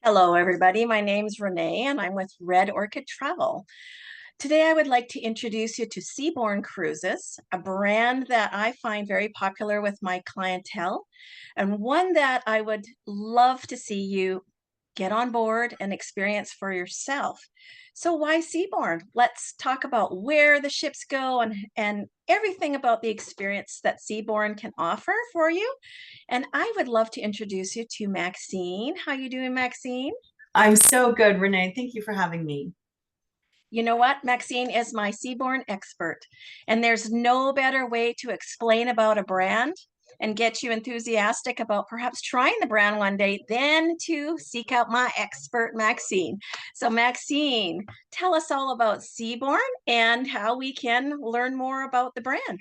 Hello, everybody. My name's Renee, and I'm with Red Orchid Travel. Today, I would like to introduce you to Seabourn Cruises, a brand that I find very popular with my clientele, and one that I would love to see you get on board and experience for yourself. So, why Seabourn? Let's talk about where the ships go and everything about the experience that Seabourn can offer for you. And I would love to introduce you to Maxine. How you doing, Maxine? I'm so good, Renee. Thank you for having me. You know what? Maxine is my Seabourn expert, and there's no better way to explain about a brand and get you enthusiastic about perhaps trying the brand one day than to seek out my expert, Maxine. So, Maxine, tell us all about Seabourn and how we can learn more about the brand.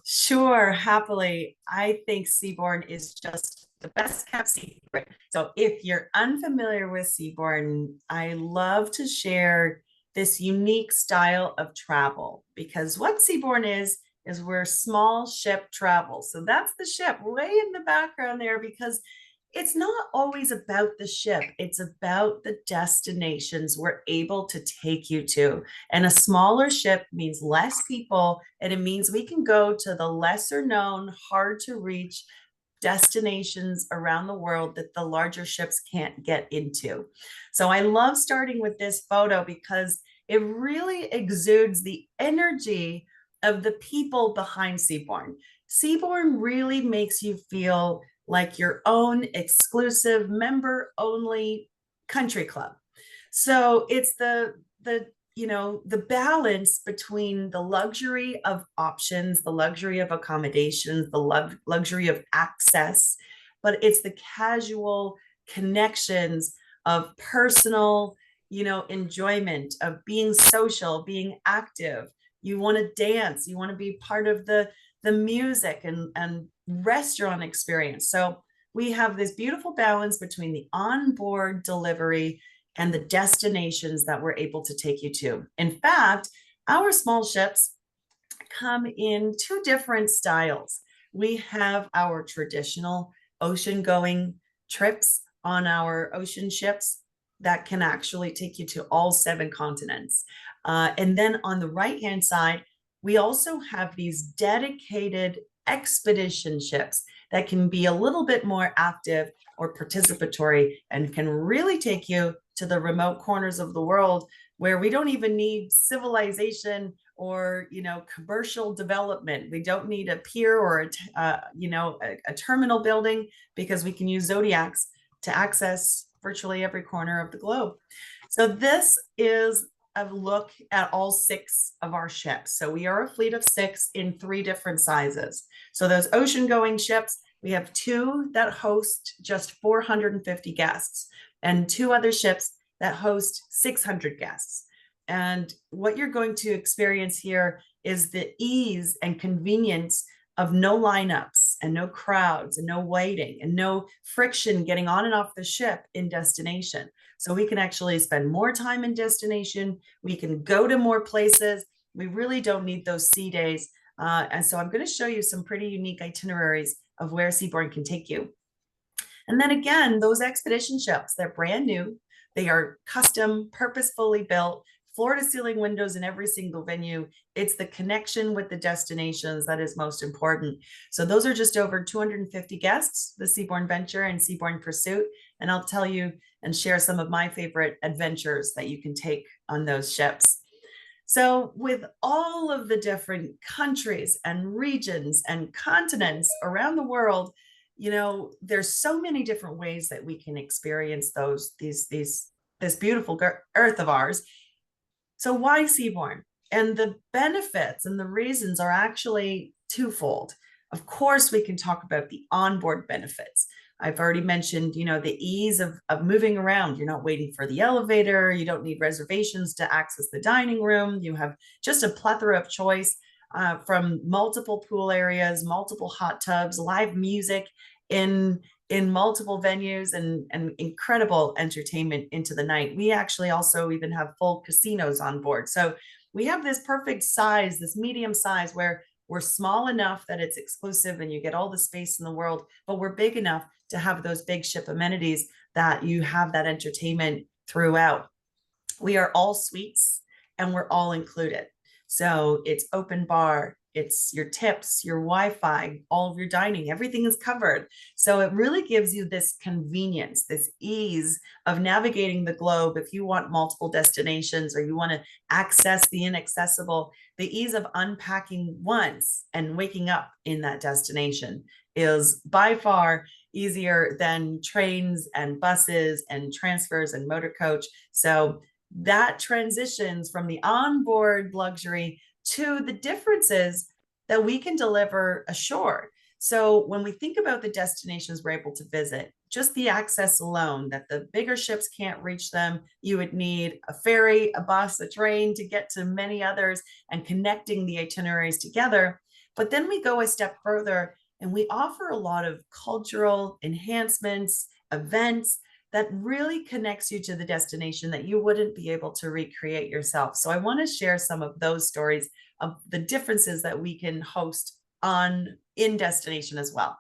Sure, happily. I think Seabourn is just the best kept secret. So if you're unfamiliar with Seabourn, I love to share this unique style of travel because what Seabourn is we're small ship travel. So that's the ship way in the background there because it's not always about the ship. It's about the destinations we're able to take you to. And a smaller ship means less people, and it means we can go to the lesser known, hard to reach destinations around the world that the larger ships can't get into. So I love starting with this photo because it really exudes the energy of the people behind Seabourn. Seabourn really makes you feel like your own exclusive member only country club. So it's the balance between the luxury of options, the luxury of accommodations, the luxury of access, but it's the casual connections of personal, enjoyment, of being social, being active. You want to dance, you want to be part of the music and restaurant experience. So we have this beautiful balance between the onboard delivery and the destinations that we're able to take you to. In fact, our small ships come in two different styles. We have our traditional ocean going trips on our ocean ships that can actually take you to all seven continents. And then on the right hand side, we also have these dedicated expedition ships that can be a little bit more active or participatory and can really take you to the remote corners of the world where we don't even need civilization or commercial development. We don't need a pier or a terminal building because we can use zodiacs to access virtually every corner of the globe. So this is a look at all six of our ships. So we are a fleet of six in three different sizes. So those ocean going ships, we have two that host just 450 guests and two other ships that host 600 guests. And what you're going to experience here is the ease and convenience of no lineups and no crowds and no waiting and no friction getting on and off the ship in destination. So we can actually spend more time in destination. We can go to more places. We really don't need those sea days. And so I'm going to show you some pretty unique itineraries of where Seabourn can take you. And then again, those expedition ships, they're brand new. They are custom, purposefully built, floor to ceiling windows in every single venue. It's the connection with the destinations that is most important. So those are just over 250 guests, the Seabourn Venture and Seabourn Pursuit. And I'll tell you and share some of my favorite adventures that you can take on those ships. So with all of the different countries and regions and continents around the world, there's so many different ways that we can experience this beautiful earth of ours. So why Seabourn? And the benefits and the reasons are actually twofold. Of course, we can talk about the onboard benefits. I've already mentioned, the ease of moving around. You're not waiting for the elevator. You don't need reservations to access the dining room. You have just a plethora of choice from multiple pool areas, multiple hot tubs, live music in multiple venues and incredible entertainment into the night. We actually also even have full casinos on board. So we have this perfect size, this medium size where We're small enough that it's exclusive and you get all the space in the world, but we're big enough to have those big ship amenities that you have that entertainment throughout. We are all suites and we're all included. So it's open bar, it's your tips, your Wi-Fi, all of your dining, everything is covered. So it really gives you this convenience, this ease of navigating the globe. If you want multiple destinations or you want to access the inaccessible, the ease of unpacking once and waking up in that destination is by far easier than trains and buses and transfers and motor coach. So that transitions from the onboard luxury to the differences that we can deliver ashore. So when we think about the destinations we're able to visit, just the access alone, that the bigger ships can't reach them, you would need a ferry, a bus, a train to get to many others and connecting the itineraries together. But then we go a step further and we offer a lot of cultural enhancements, events that really connects you to the destination that you wouldn't be able to recreate yourself. So I want to share some of those stories of the differences that we can host on in destination as well.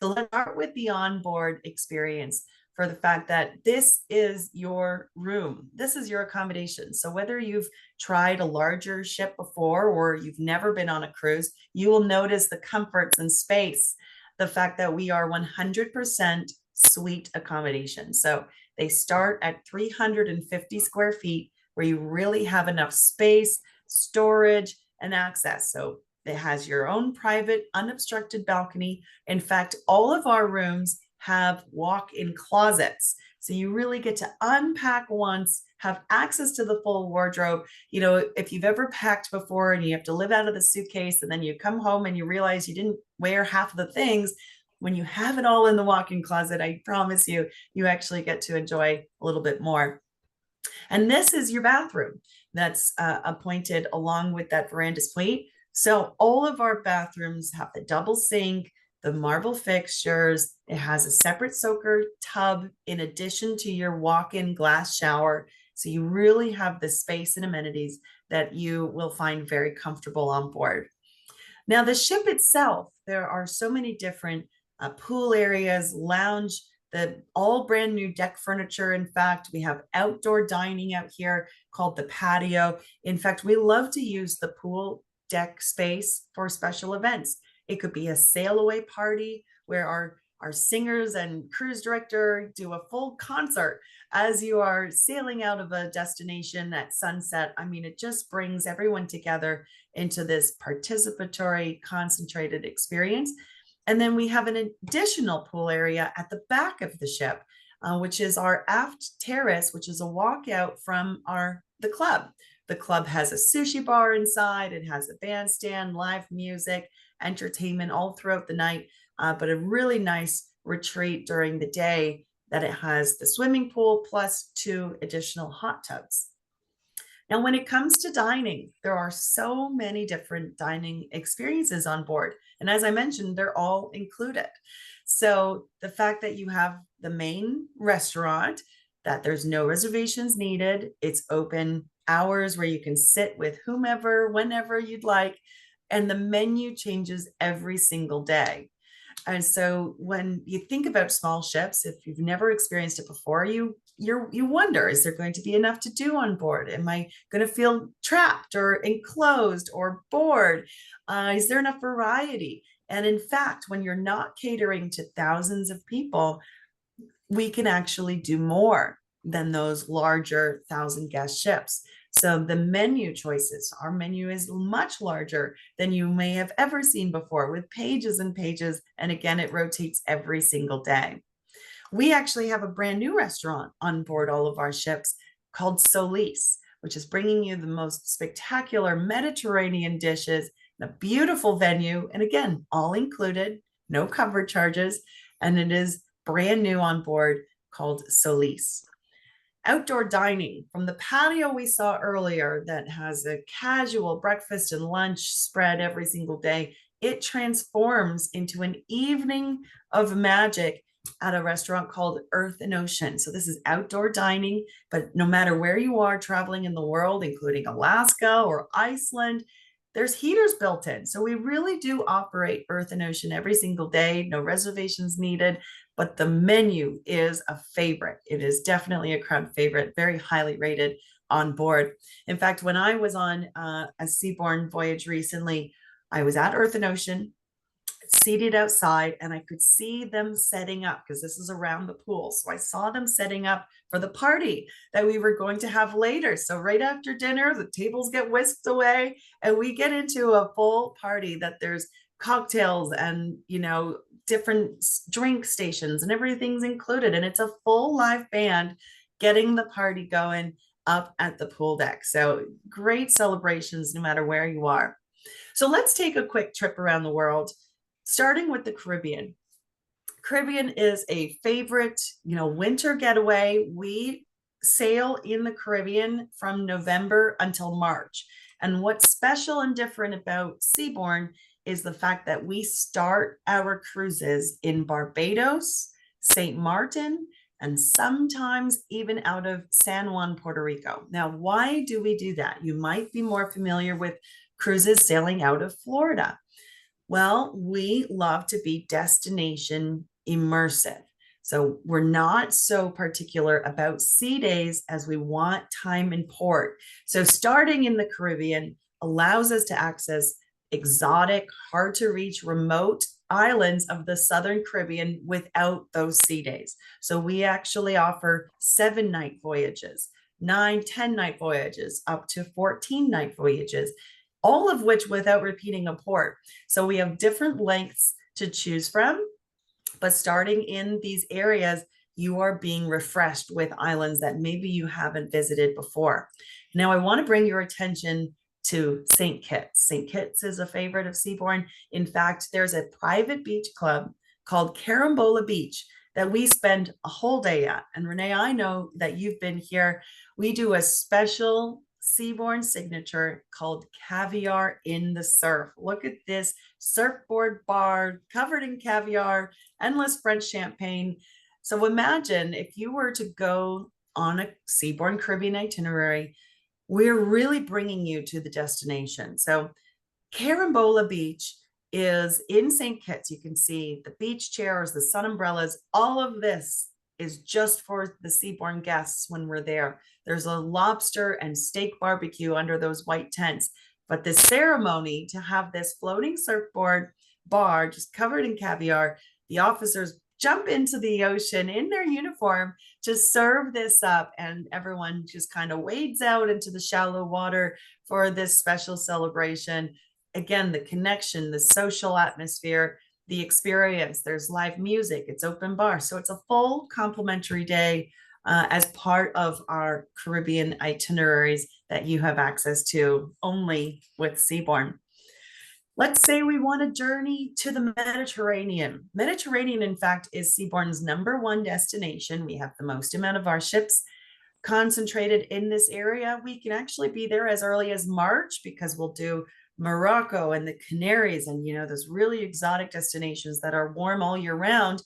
So let's start with the onboard experience for the fact that this is your room. This is your accommodation. So whether you've tried a larger ship before or you've never been on a cruise, you will notice the comforts and space, the fact that we are 100% suite accommodation. So they start at 350 square feet where you really have enough space, storage, and access. So it has your own private unobstructed balcony. In fact, all of our rooms have walk-in closets. So you really get to unpack once, have access to the full wardrobe. You know, if you've ever packed before and you have to live out of the suitcase and then you come home and you realize you didn't wear half of the things, when you have it all in the walk-in closet, I promise you, you actually get to enjoy a little bit more. And this is your bathroom that's appointed along with that veranda suite. So all of our bathrooms have the double sink, the marble fixtures. It has a separate soaker tub in addition to your walk-in glass shower. So you really have the space and amenities that you will find very comfortable on board. Now, the ship itself, there are so many different pool areas, lounge, the all brand new deck furniture. In fact, we have outdoor dining out here called the patio. In fact, we love to use the pool deck space for special events. It could be a sail away party where our singers and cruise director do a full concert as you are sailing out of a destination at sunset. I mean, it just brings everyone together into this participatory, concentrated experience. And then we have an additional pool area at the back of the ship, which is our aft terrace, which is a walkout from the club. The club has a sushi bar inside. It has a bandstand, live music, entertainment all throughout the night, but a really nice retreat during the day that it has the swimming pool plus 2 additional hot tubs. Now, when it comes to dining, there are so many different dining experiences on board. And as I mentioned, they're all included. So the fact that you have the main restaurant, that there's no reservations needed, it's open hours where you can sit with whomever, whenever you'd like, and the menu changes every single day. And so when you think about small ships, if you've never experienced it before, you wonder, is there going to be enough to do on board? Am I going to feel trapped or enclosed or bored? Is there enough variety? And in fact, when you're not catering to thousands of people, we can actually do more than those larger 1,000-guest ships. So the menu choices, our menu is much larger than you may have ever seen before, with pages and pages. And again, it rotates every single day. We actually have a brand new restaurant on board all of our ships called Solis, which is bringing you the most spectacular Mediterranean dishes in a beautiful venue. And again, all included, no cover charges. And it is brand new on board, called Solis. Outdoor dining, from the patio we saw earlier that has a casual breakfast and lunch spread every single day, it transforms into an evening of magic at a restaurant called Earth and Ocean. So this is outdoor dining, but no matter where you are traveling in the world, including Alaska or Iceland, there's heaters built in. So we really do operate Earth and Ocean every single day, no reservations needed, but the menu is a favorite. It is definitely a crowd favorite, very highly rated on board. In fact, when I was on a Seabourn voyage recently, I was at Earth and Ocean, seated outside, and I could see them setting up because this is around the pool. So I saw them setting up for the party that we were going to have later. So right after dinner, the tables get whisked away and we get into a full party that there's cocktails and, different drink stations and everything's included. And it's a full live band getting the party going up at the pool deck. So great celebrations no matter where you are. So let's take a quick trip around the world, starting with the Caribbean. Caribbean is a favorite, winter getaway. We sail in the Caribbean from November until March. And what's special and different about Seabourn is the fact that we start our cruises in Barbados, St. Martin, and sometimes even out of San Juan, Puerto Rico. Now, why do we do that? You might be more familiar with cruises sailing out of Florida. Well, we love to be destination immersive. So we're not so particular about sea days as we want time in port. So starting in the Caribbean allows us to access exotic, hard to reach, remote islands of the Southern Caribbean without those sea days. So we actually offer 7-night voyages, 9, 10-night voyages, up to 14-night voyages, all of which without repeating a port. So we have different lengths to choose from, but starting in these areas, you are being refreshed with islands that maybe you haven't visited before. Now, I want to bring your attention to St. Kitts. St. Kitts is a favorite of Seabourn. In fact, there's a private beach club called Carambola Beach that we spend a whole day at. And Renee, I know that you've been here. We do a special Seabourn signature called Caviar in the Surf. Look at this surfboard bar covered in caviar, endless French champagne. So imagine if you were to go on a Seabourn Caribbean itinerary, we're really bringing you to the destination. So Carambola Beach is in St. Kitts. You can see the beach chairs, the sun umbrellas, all of this is just for the Seabourn guests when we're there. There's a lobster and steak barbecue under those white tents. But the ceremony to have this floating surfboard bar just covered in caviar, the officers jump into the ocean in their uniform to serve this up, and everyone just kind of wades out into the shallow water for this special celebration. Again, the connection, the social atmosphere, the experience. There's live music, it's open bar. So it's a full complimentary day as part of our Caribbean itineraries that you have access to only with Seabourn. Let's say we want a journey to the Mediterranean. Mediterranean, in fact, is Seabourn's #1 destination. We have the most amount of our ships concentrated in this area. We can actually be there as early as March because we'll do Morocco and the Canaries and, those really exotic destinations that are warm all year round.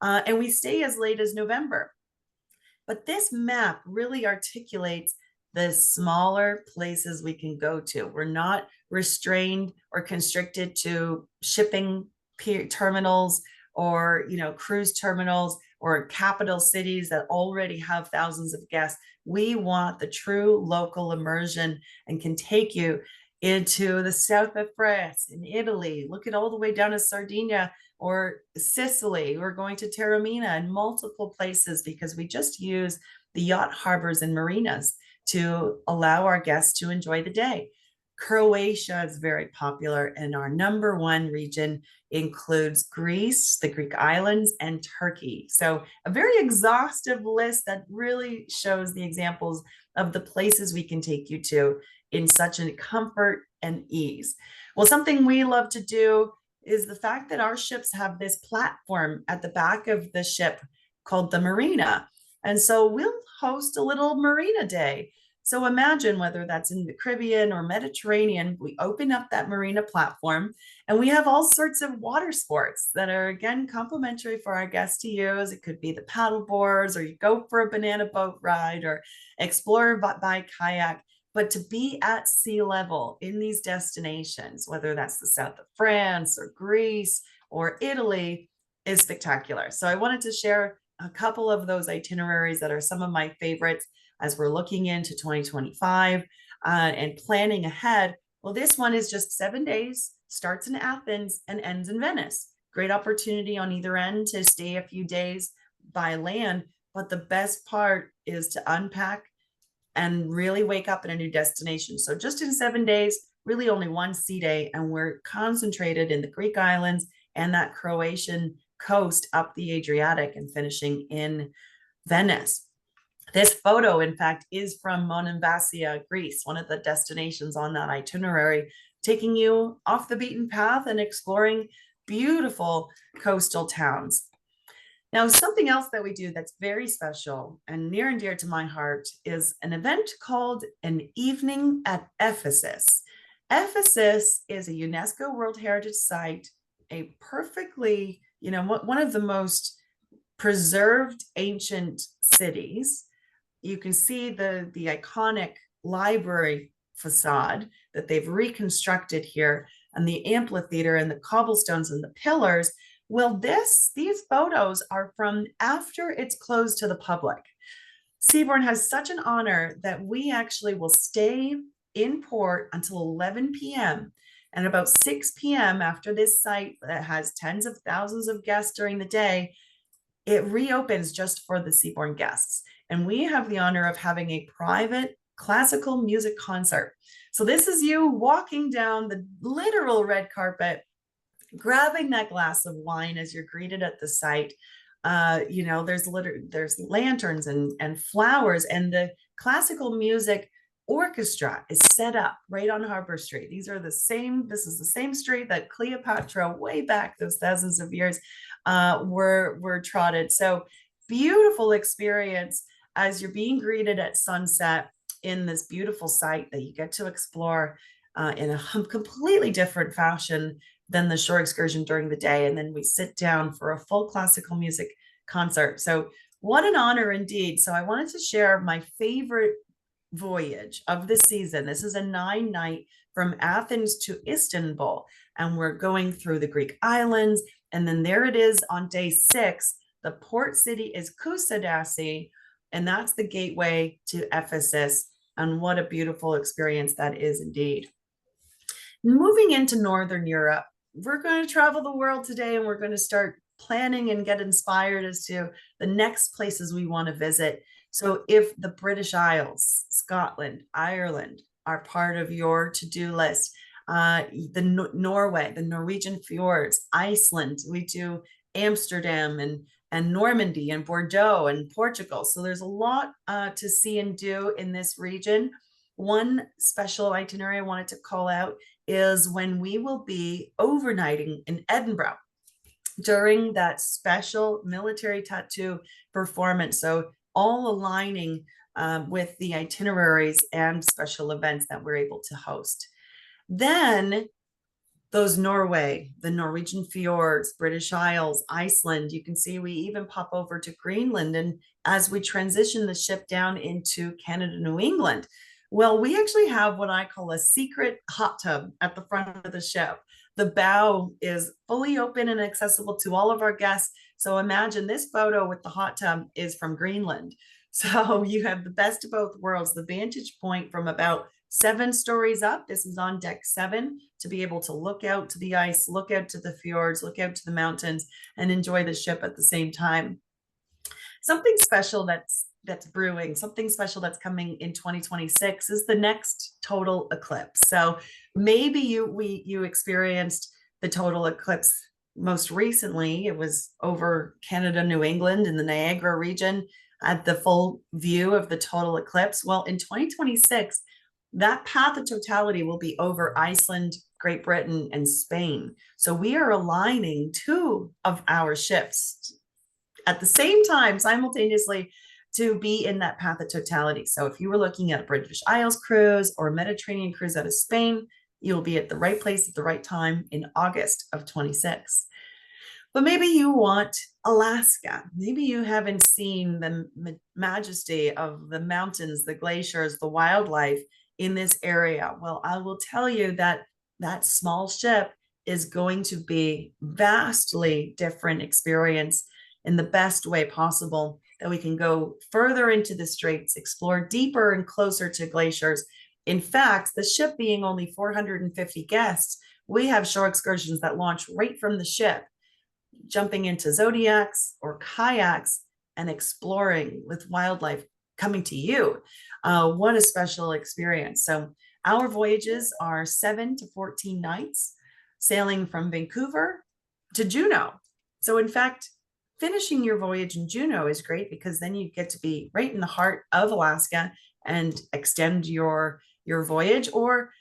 And we stay as late as November. But this map really articulates the smaller places we can go to. We're not restrained or constricted to shipping terminals or, cruise terminals or capital cities that already have thousands of guests. We want the true local immersion and can take you into the south of France, in Italy. Look at all the way down to Sardinia or Sicily. We're going to Taormina and multiple places because we just use the yacht harbors and marinas to allow our guests to enjoy the day. Croatia is very popular, and our #1 region includes Greece, the Greek islands, and Turkey. So a very exhaustive list that really shows the examples of the places we can take you to in such a comfort and ease. Well, something we love to do is the fact that our ships have this platform at the back of the ship called the marina. And so we'll host a little marina day. So imagine whether that's in the Caribbean or Mediterranean, we open up that marina platform and we have all sorts of water sports that are, again, complimentary for our guests to use. It could be the paddle boards, or you go for a banana boat ride or explore by kayak. But to be at sea level in these destinations, whether that's the south of France or Greece or Italy, is spectacular. So I wanted to share a couple of those itineraries that are some of my favorites as we're looking into 2025 and planning ahead. Well, this one is just 7 days, starts in Athens and ends in Venice. Great opportunity on either end to stay a few days by land. But the best part is to unpack and really wake up in a new destination. So just in 7 days, really only one sea day, and we're concentrated in the Greek islands and that Croatian coast up the Adriatic and finishing in Venice. This photo, in fact, is from Monemvasia, Greece, one of the destinations on that itinerary, taking you off the beaten path and exploring beautiful coastal towns. Now, something else that we do that's very special and near and dear to my heart is an event called An Evening at Ephesus. Ephesus is a UNESCO World Heritage Site, a perfectly, one of the most preserved ancient cities. You can see the iconic library facade that they've reconstructed here, and the amphitheater and the cobblestones and the pillars. Well, these photos are from after it's closed to the public. Seabourn has such an honor that we actually will stay in port until 11 p.m. And about 6 p.m. after this site that has tens of thousands of guests during the day, it reopens just for the Seabourn guests. And we have the honor of having a private classical music concert. So this is you walking down the literal red carpet, grabbing that glass of wine as you're greeted at the site. There's lanterns and flowers, and the classical music orchestra is set up right on Harbor Street. This is the same street that Cleopatra, way back those thousands of years, were trotted. So beautiful experience as you're being greeted at sunset in this beautiful site that you get to explore in a completely different fashion than the shore excursion during the day. And then we sit down for a full classical music concert. So what an honor indeed. So I wanted to share my favorite voyage of the season. This is a 9-night from Athens to Istanbul, and we're going through the Greek islands. And then there it is on day 6. The port city is Kusadasi, and that's the gateway to Ephesus. And what a beautiful experience that is indeed. Moving into Northern Europe, we're going to travel the world today, and we're going to start planning and get inspired as to the next places we want to visit. So if the British Isles, Scotland, Ireland are part of your to-do list, Norway, the Norwegian fjords, Iceland, we do Amsterdam and Normandy and Bordeaux and Portugal. So there's a lot to see and do in this region. One special itinerary I wanted to call out is when we will be overnighting in Edinburgh during that special military tattoo performance. So all aligning with the itineraries and special events that we're able to host. Then the Norwegian fjords, British Isles, Iceland, you can see we even pop over to Greenland. And as we transition the ship down into Canada, New England, well, we actually have what I call a secret hot tub at the front of the ship. The bow is fully open and accessible to all of our guests. So imagine this photo with the hot tub is from Greenland. So you have the best of both worlds, the vantage point from about 7 stories up. This is on deck 7 to be able to look out to the ice, look out to the fjords, look out to the mountains, and enjoy the ship at the same time. Something special that's brewing, something special that's coming in 2026 is the next total eclipse. So maybe you experienced the total eclipse most recently. It was over Canada, New England, in the Niagara region, at the full view of the total eclipse. Well, in 2026, that path of totality will be over Iceland, Great Britain, and Spain. So we are aligning 2 of our ships at the same time, simultaneously, to be in that path of totality. So if you were looking at a British Isles cruise or a Mediterranean cruise out of Spain, you'll be at the right place at the right time in August of 26. But maybe you want Alaska. Maybe you haven't seen the majesty of the mountains, the glaciers, the wildlife in this area? Well, I will tell you that that small ship is going to be vastly different experience in the best way possible, that we can go further into the straits, explore deeper and closer to glaciers. In fact, the ship being only 450 guests, we have shore excursions that launch right from the ship, jumping into zodiacs or kayaks and exploring with wildlife coming to you. What a special experience. So our voyages are 7 to 14 nights, sailing from Vancouver to Juneau. So in fact, finishing your voyage in Juneau is great, because then you get to be right in the heart of Alaska and extend your voyage, or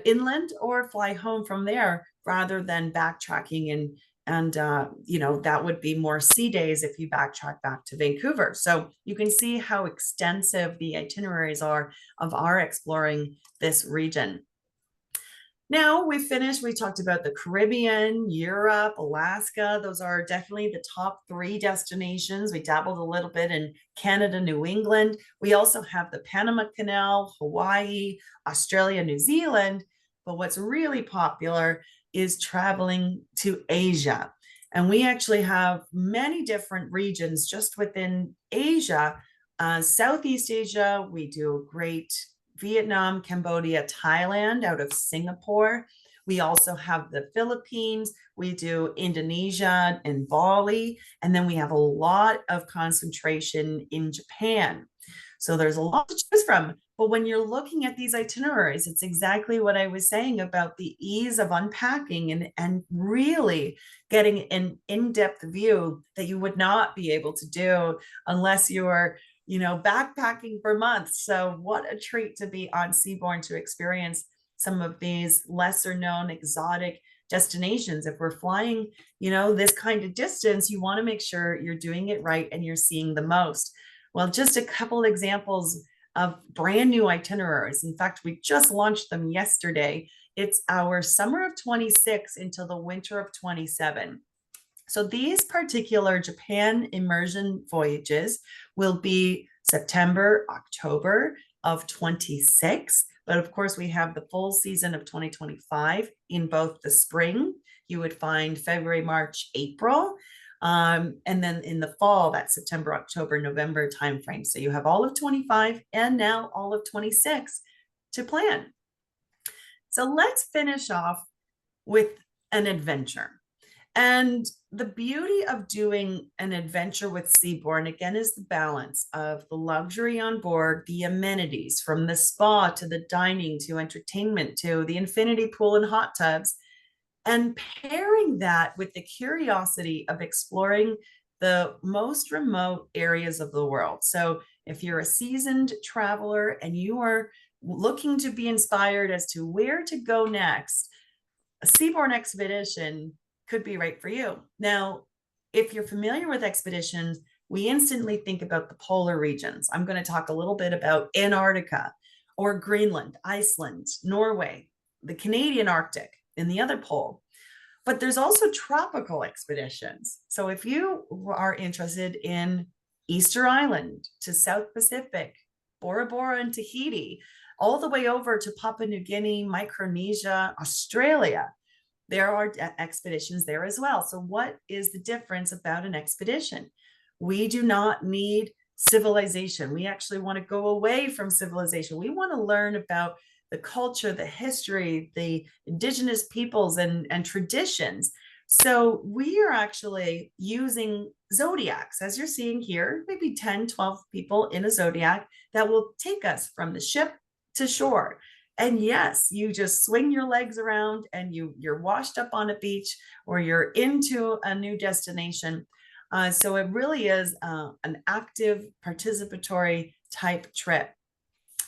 inland, or fly home from there, rather than backtracking and that would be more sea days if you backtrack back to Vancouver. So you can see how extensive the itineraries are of our exploring this region. Now we finished, we talked about the Caribbean, Europe, Alaska. Those are definitely the top 3 destinations. We dabbled a little bit in Canada, New England. We also have the Panama Canal, Hawaii, Australia, New Zealand. But what's really popular is traveling to Asia. And we actually have many different regions just within Asia. Southeast Asia, we do great Vietnam, Cambodia, Thailand, out of Singapore. We also have the Philippines. We do Indonesia and Bali. And then we have a lot of concentration in Japan. So there's a lot to choose from. But when you're looking at these itineraries, it's exactly what I was saying about the ease of unpacking and really getting an in-depth view that you would not be able to do unless you are backpacking for months. So what a treat to be on Seabourn to experience some of these lesser known exotic destinations. If we're flying, this kind of distance, you want to make sure you're doing it right and you're seeing the most. Well, just a couple examples of brand new itineraries. In fact, we just launched them yesterday. It's our summer of 26 until the winter of 27. So these particular Japan immersion voyages will be September, October of 26. But of course, we have the full season of 2025 in both the spring. You would find February, March, April. And then in the fall, that's September, October, November timeframe. So you have all of 25 and now all of 26 to plan. So let's finish off with an adventure. And the beauty of doing an adventure with Seabourn, again, is the balance of the luxury on board, the amenities, from the spa to the dining to entertainment to the infinity pool and hot tubs, and pairing that with the curiosity of exploring the most remote areas of the world. So if you're a seasoned traveler and you are looking to be inspired as to where to go next, a Seabourn expedition could be right for you. Now, if you're familiar with expeditions, we instantly think about the polar regions. I'm going to talk a little bit about Antarctica or Greenland, Iceland, Norway, the Canadian Arctic, and the other pole. But there's also tropical expeditions. So if you are interested in Easter Island to South Pacific, Bora Bora and Tahiti, all the way over to Papua New Guinea, Micronesia, Australia, there are expeditions there as well. So what is the difference about an expedition? We do not need civilization. We actually want to go away from civilization. We want to learn about the culture, the history, the indigenous peoples and traditions. So we are actually using zodiacs, as you're seeing here, maybe 10, 12 people in a zodiac that will take us from the ship to shore. And yes, you just swing your legs around and you're washed up on a beach or you're into a new destination. So it really is an active, participatory type trip.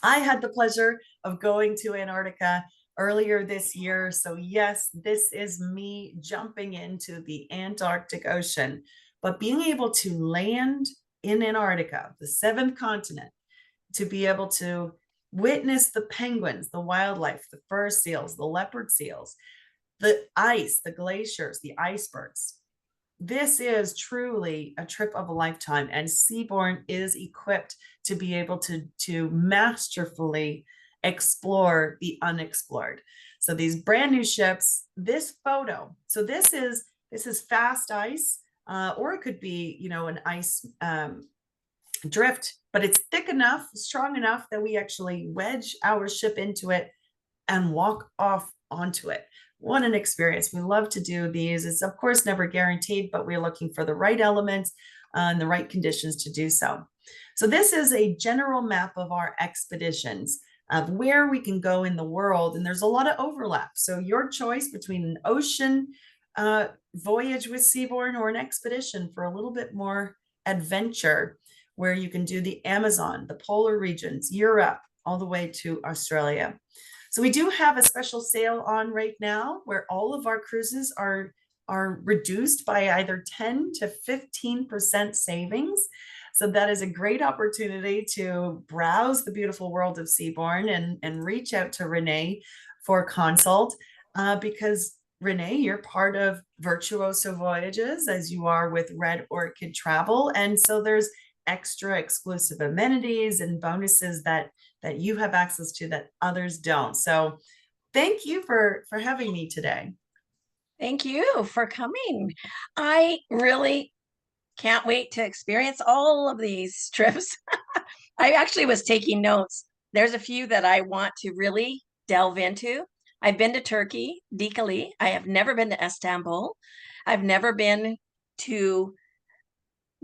I had the pleasure of going to Antarctica earlier this year. So yes, this is me jumping into the Antarctic Ocean, but being able to land in Antarctica, the 7th continent, to be able to witness the penguins, the wildlife, the fur seals, the leopard seals, the ice, the glaciers, the icebergs. This is truly a trip of a lifetime, and Seabourn is equipped to be able to masterfully explore the unexplored. So these brand new ships, this photo, so this is fast ice, or it could be, you know, an ice drift, but it's thick enough, strong enough that we actually wedge our ship into it and walk off onto it. What an experience. We love to do these. It's of course never guaranteed, but we're looking for the right elements and the right conditions to do so. So this is a general map of our expeditions of where we can go in the world. And there's a lot of overlap. So your choice between an ocean voyage with Seabourn or an expedition for a little bit more adventure, where you can do the Amazon, the polar regions, Europe, all the way to Australia. So we do have a special sale on right now where all of our cruises are reduced by either 10 to 15% savings. So that is a great opportunity to browse the beautiful world of Seabourn and reach out to Renee for a consult, because Renee, you're part of Virtuoso Voyages, as you are with Red Orchid Travel. And so there's extra exclusive amenities and bonuses that you have access to that others don't. So thank you for having me today. Thank you for coming. I really can't wait to experience all of these trips. I actually was taking notes. There's a few that I want to really delve into. I've been to Turkey, Dikali. I have never been to Istanbul. I've never been to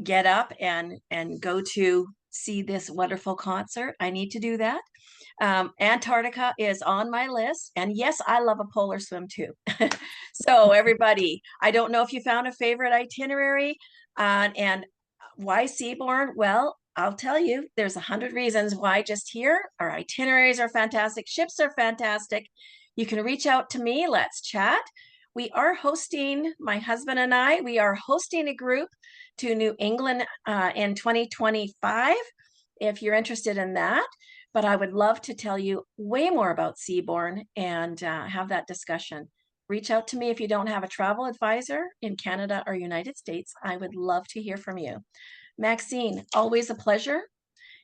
get up and go to see this wonderful concert. I need to do that. Antarctica is on my list. And yes, I love a polar swim too. So everybody, I don't know if you found a favorite itinerary and why Seabourn? Well, I'll tell you, there's 100 reasons why just here. Our itineraries are fantastic. Ships are fantastic. You can reach out to me. Let's chat. We are hosting, my husband and I, we are hosting a group to New England in 2025, if you're interested in that. But I would love to tell you way more about Seabourn and have that discussion. Reach out to me if you don't have a travel advisor in Canada or United States. I would love to hear from you. Maxine, always a pleasure.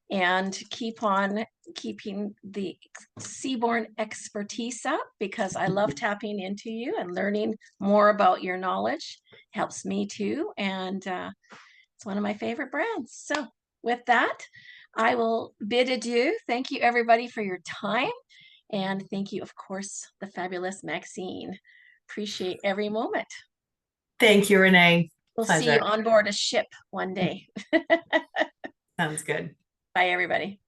And keep on keeping the Seabourn expertise up, because I love tapping into you and learning more about your knowledge. Helps me too. And it's one of my favorite brands. So with that, I will bid adieu. Thank you everybody for your time. And thank you, of course, the fabulous Maxine. Appreciate every moment. Thank you, Renee. We'll see you Pleasure. on board a ship one day. Sounds good. Bye, everybody.